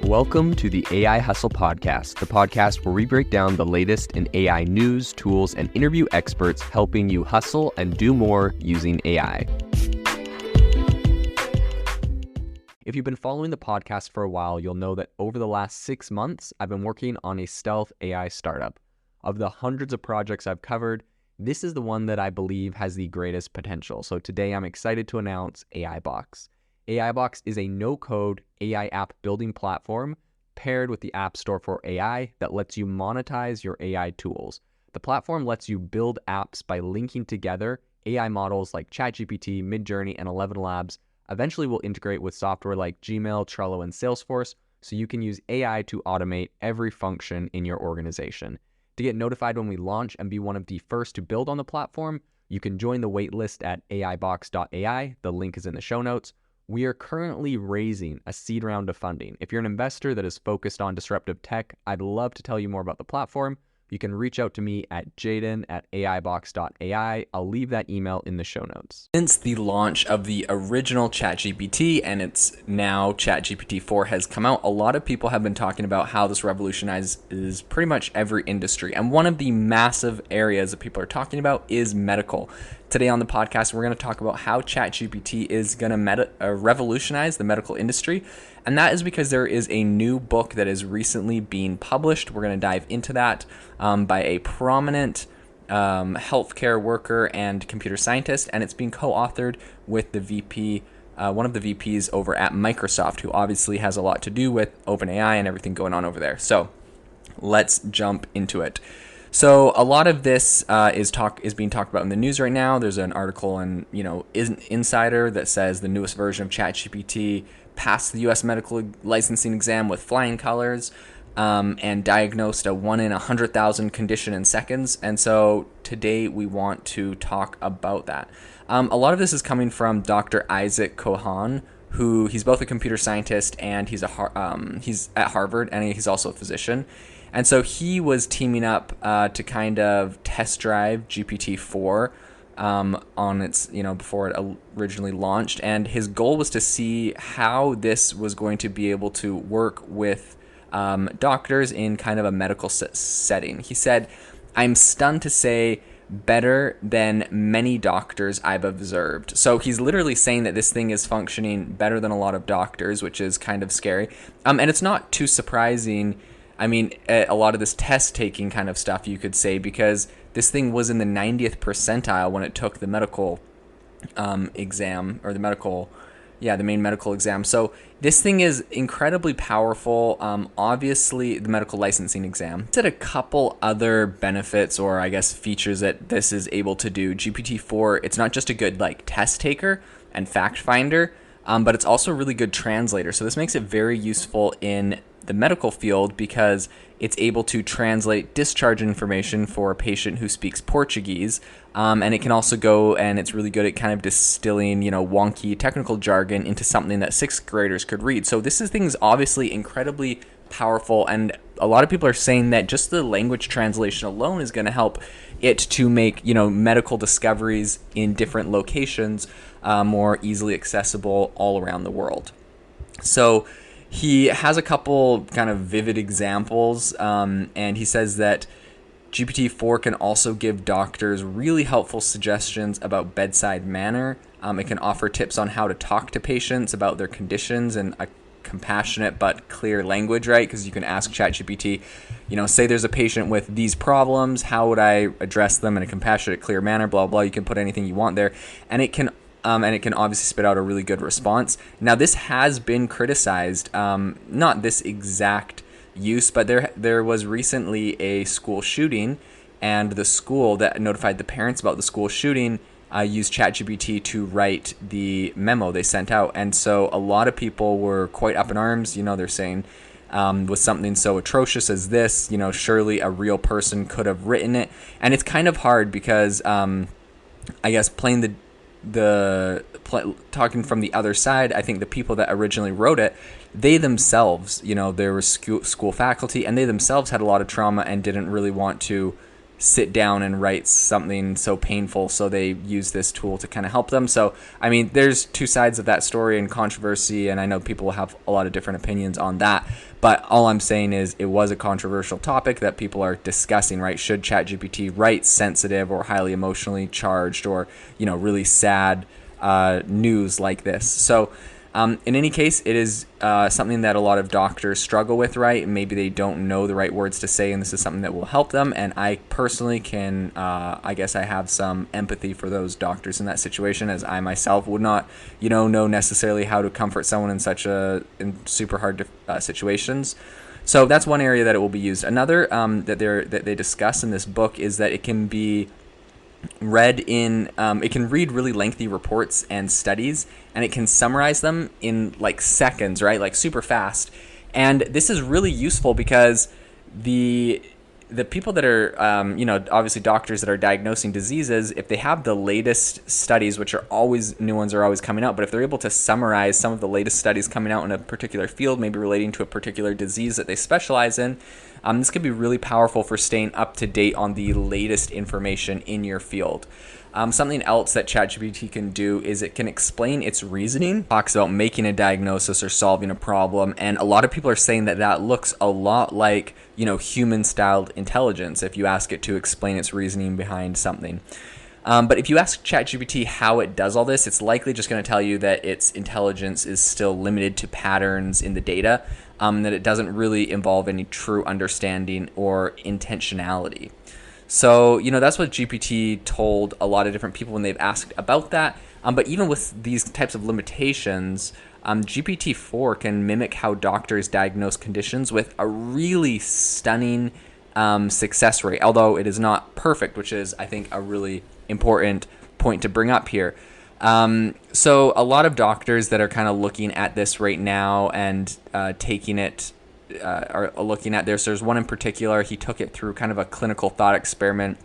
Welcome to the AI Hustle Podcast, the podcast where we break down the latest in AI news, tools, and interview experts helping you hustle and do more using AI. If you've been following the podcast for a while, you'll know that over the last 6 months, I've been working on a stealth AI startup. Of the hundreds of projects I've covered, this is the one that I believe has the greatest potential. So today I'm excited to announce AIBox. AIBox is a no-code AI app building platform paired with the App Store for AI that lets you monetize your AI tools. The platform lets you build apps by linking together AI models like ChatGPT, Midjourney, and 11 Labs. Eventually will integrate with software like Gmail, Trello, and Salesforce, so you can use AI to automate every function in your organization. To get notified when we launch and be one of the first to build on the platform, you can join the waitlist at aibox.ai. The link is in the show notes. We are currently raising a seed round of funding. If you're an investor that is focused on disruptive tech, I'd love to tell you more about the platform. You can reach out to me at jaden@aibox.ai. I'll leave that email in the show notes. Since the launch of the original ChatGPT and it's now ChatGPT-4 has come out, a lot of people have been talking about how this revolutionizes pretty much every industry. And one of the massive areas that people are talking about is medical. Today on the podcast, we're going to talk about how ChatGPT is going to revolutionize the medical industry. And that is because there is a new book that is recently being published. We're going to dive into that by a prominent healthcare worker and computer scientist. And it's being co-authored with the VP, one of the VPs over at Microsoft, who obviously has a lot to do with OpenAI and everything going on over there. So let's jump into it. So a lot of this is being talked about in the news right now. There's an article in Insider that says the newest version of ChatGPT passed the U.S. medical licensing exam with flying colors and diagnosed a 1 in 100,000 condition in seconds. And so today we want to talk about that. A lot of this is coming from Dr. Isaac Cohan, who he's both a computer scientist and he's at Harvard, and he's also a physician. And so he was teaming up to kind of test drive GPT-4 on its, before it originally launched. And his goal was to see how this was going to be able to work with doctors in kind of a medical setting. He said, "I'm stunned to say better than many doctors I've observed." So he's literally saying that this thing is functioning better than a lot of doctors, which is kind of scary. And it's not too surprising. I mean, a lot of this test-taking kind of stuff, you could say, because this thing was in the 90th percentile when it took the medical exam, or the main medical exam. So this thing is incredibly powerful. Obviously, the medical licensing exam. It's had a couple other benefits, or I guess features that this is able to do. GPT-4, it's not just a good test taker and fact finder, but it's also a really good translator. So this makes it very useful in the medical field because it's able to translate discharge information for a patient who speaks Portuguese, and it can also go, and it's really good at kind of distilling, wonky technical jargon into something that 6th graders could read. So this thing is obviously incredibly powerful, and a lot of people are saying that just the language translation alone is going to help it to make, medical discoveries in different locations more easily accessible all around the world. So he has a couple kind of vivid examples, and he says that GPT-4 can also give doctors really helpful suggestions about bedside manner. It can offer tips on how to talk to patients about their conditions in a compassionate but clear language, right? Because you can ask ChatGPT, say there's a patient with these problems, how would I address them in a compassionate, clear manner, blah, blah. You can put anything you want there, and it can obviously spit out a really good response. Now, this has been criticized, not this exact use, but there was recently a school shooting, and the school that notified the parents about the school shooting used ChatGPT to write the memo they sent out. And so a lot of people were quite up in arms. They're saying with something so atrocious as this, surely a real person could have written it. And it's kind of hard because I guess playing talking from the other side, I think the people that originally wrote it, they themselves, there was school faculty, and they themselves had a lot of trauma and didn't really want to, sit down and write something so painful, so they use this tool to kind of help them. So, I mean, there's two sides of that story and controversy, and I know people have a lot of different opinions on that. But all I'm saying is it was a controversial topic that people are discussing, right? Should ChatGPT write sensitive or highly emotionally charged or, really sad news like this? So, in any case, it is something that a lot of doctors struggle with, right? Maybe they don't know the right words to say, and this is something that will help them. And I personally can, I guess I have some empathy for those doctors in that situation, as I myself would not, know necessarily how to comfort someone in in super hard situations. So that's one area that it will be used. Another that they discuss in this book is that it can be it can read really lengthy reports and studies, and it can summarize them in like seconds, right? Like super fast. And this is really useful because the people that are, obviously doctors that are diagnosing diseases, if they have the latest studies, which are always, new ones are always coming out, but if they're able to summarize some of the latest studies coming out in a particular field, maybe relating to a particular disease that they specialize in, this could be really powerful for staying up to date on the latest information in your field. Something else that ChatGPT can do is it can explain its reasoning. It talks about making a diagnosis or solving a problem, and a lot of people are saying that looks a lot like, human-styled intelligence if you ask it to explain its reasoning behind something. But if you ask ChatGPT how it does all this, it's likely just going to tell you that its intelligence is still limited to patterns in the data, that it doesn't really involve any true understanding or intentionality. So, that's what GPT told a lot of different people when they've asked about that. But even with these types of limitations, GPT-4 can mimic how doctors diagnose conditions with a really stunning success rate, although it is not perfect, which is, I think, a really important point to bring up here. So a lot of doctors that are kind of looking at this right now and taking it, are looking at this. There's one in particular, he took it through kind of a clinical thought experiment,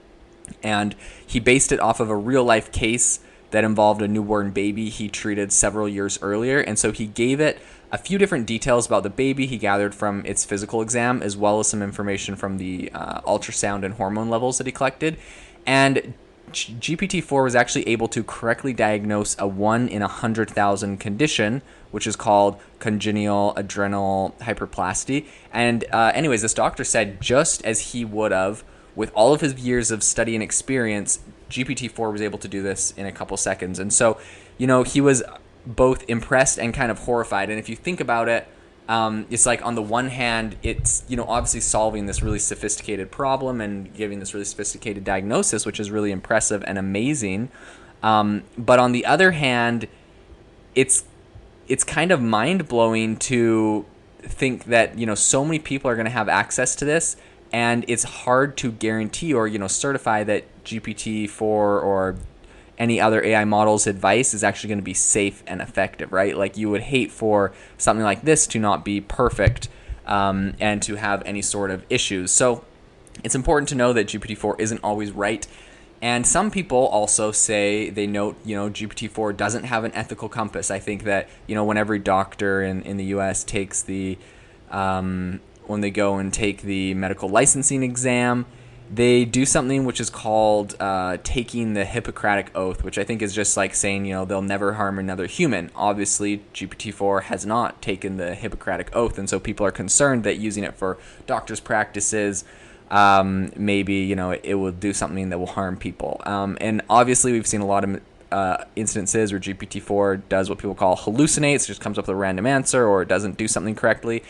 and he based it off of a real life case that involved a newborn baby he treated several years earlier. And so he gave it a few different details about the baby he gathered from its physical exam, as well as some information from the ultrasound and hormone levels that he collected. And GPT-4 was actually able to correctly diagnose a 1 in 100,000 condition, which is called congenital adrenal hyperplasty. And anyways, this doctor said just as he would have with all of his years of study and experience, GPT-4 was able to do this in a couple seconds. And so, he was both impressed and kind of horrified. And if you think about it, it's like on the one hand, it's, obviously solving this really sophisticated problem and giving this really sophisticated diagnosis, which is really impressive and amazing. But on the other hand, it's kind of mind-blowing to think that, so many people are going to have access to this, and it's hard to guarantee or, certify that GPT-4 or any other AI model's advice is actually going to be safe and effective, right? Like, you would hate for something like this to not be perfect and to have any sort of issues. So it's important to know that GPT-4 isn't always right. And some people also say, they note, GPT-4 doesn't have an ethical compass. I think that, when every doctor in the US takes when they go and take the medical licensing exam, they do something which is called taking the Hippocratic Oath, which I think is just like saying, they'll never harm another human. Obviously, GPT-4 has not taken the Hippocratic Oath, and so people are concerned that using it for doctors' practices, maybe, it will do something that will harm people. And obviously, we've seen a lot of instances where GPT-4 does what people call hallucinates, just comes up with a random answer, or it doesn't do something correctly.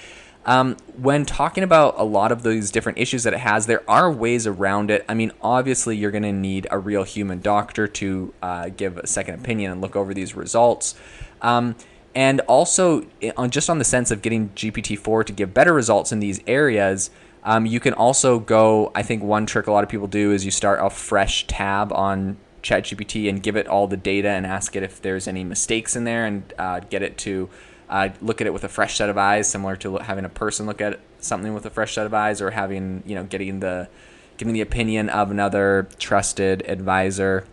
When talking about a lot of these different issues that it has, there are ways around it. I mean, obviously, you're going to need a real human doctor to give a second opinion and look over these results. And also, just on the sense of getting GPT-4 to give better results in these areas, you can also go, I think one trick a lot of people do is you start a fresh tab on ChatGPT and give it all the data and ask it if there's any mistakes in there, and get it to look at it with a fresh set of eyes, similar to having a person look at something with a fresh set of eyes, or having, getting the opinion of another trusted advisor.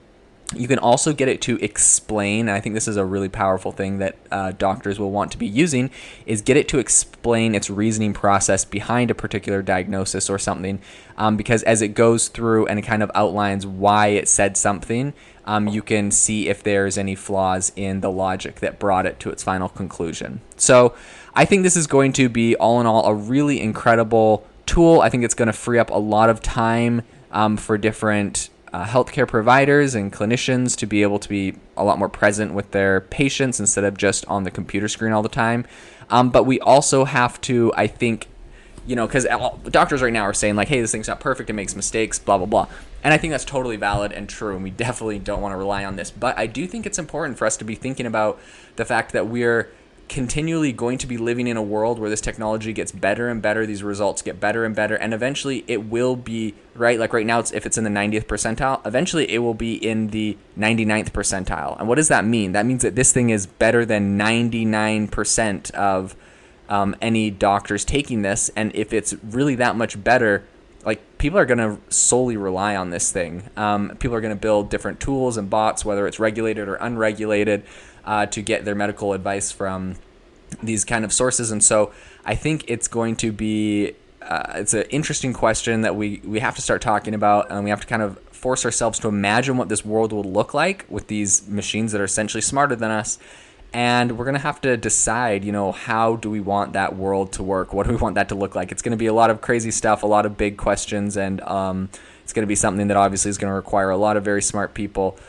You can also get it to explain, and I think this is a really powerful thing that doctors will want to be using, is get it to explain its reasoning process behind a particular diagnosis or something, because as it goes through and it kind of outlines why it said something, you can see if there's any flaws in the logic that brought it to its final conclusion. So I think this is going to be, all in all, a really incredible tool. I think it's going to free up a lot of time for different healthcare providers and clinicians to be able to be a lot more present with their patients instead of just on the computer screen all the time. But we also have to, I think, because doctors right now are saying like, hey, this thing's not perfect, it makes mistakes, blah, blah, blah. And I think that's totally valid and true, and we definitely don't want to rely on this. But I do think it's important for us to be thinking about the fact that we're continually going to be living in a world where this technology gets better and better, these results get better and better, and eventually it will be, right, like right now, if it's in the 90th percentile, eventually it will be in the 99th percentile. And what does that mean? That means that this thing is better than 99% of any doctors taking this, and if it's really that much better, like, people are going to solely rely on this thing. People are going to build different tools and bots, whether it's regulated or unregulated, to get their medical advice from these kind of sources. And so I think it's going to be, it's an interesting question that we have to start talking about, and we have to kind of force ourselves to imagine what this world will look like with these machines that are essentially smarter than us. And we're going to have to decide, how do we want that world to work? What do we want that to look like? It's going to be a lot of crazy stuff, a lot of big questions, and it's going to be something that obviously is going to require a lot of very smart people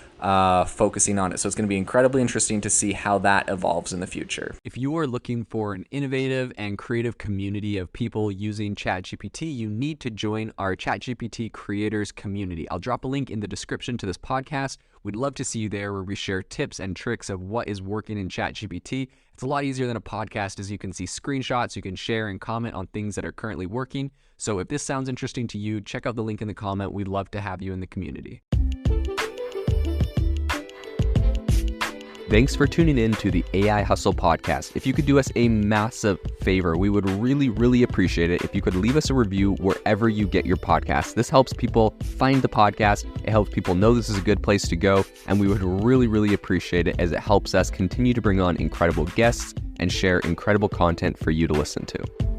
focusing on it. So it's going to be incredibly interesting to see how that evolves in the future. If you are looking for an innovative and creative community of people using ChatGPT, you need to join our ChatGPT creators community. I'll drop a link in the description to this podcast. We'd love to see you there, where we share tips and tricks of what is working in ChatGPT. It's a lot easier than a podcast, as you can see screenshots, you can share and comment on things that are currently working. So if this sounds interesting to you, check out the link in the comment. We'd love to have you in the community. Thanks for tuning in to the AI Hustle podcast. If you could do us a massive favor, we would really, really appreciate it if you could leave us a review wherever you get your podcasts. This helps people find the podcast. It helps people know this is a good place to go. And we would really, really appreciate it, as it helps us continue to bring on incredible guests and share incredible content for you to listen to.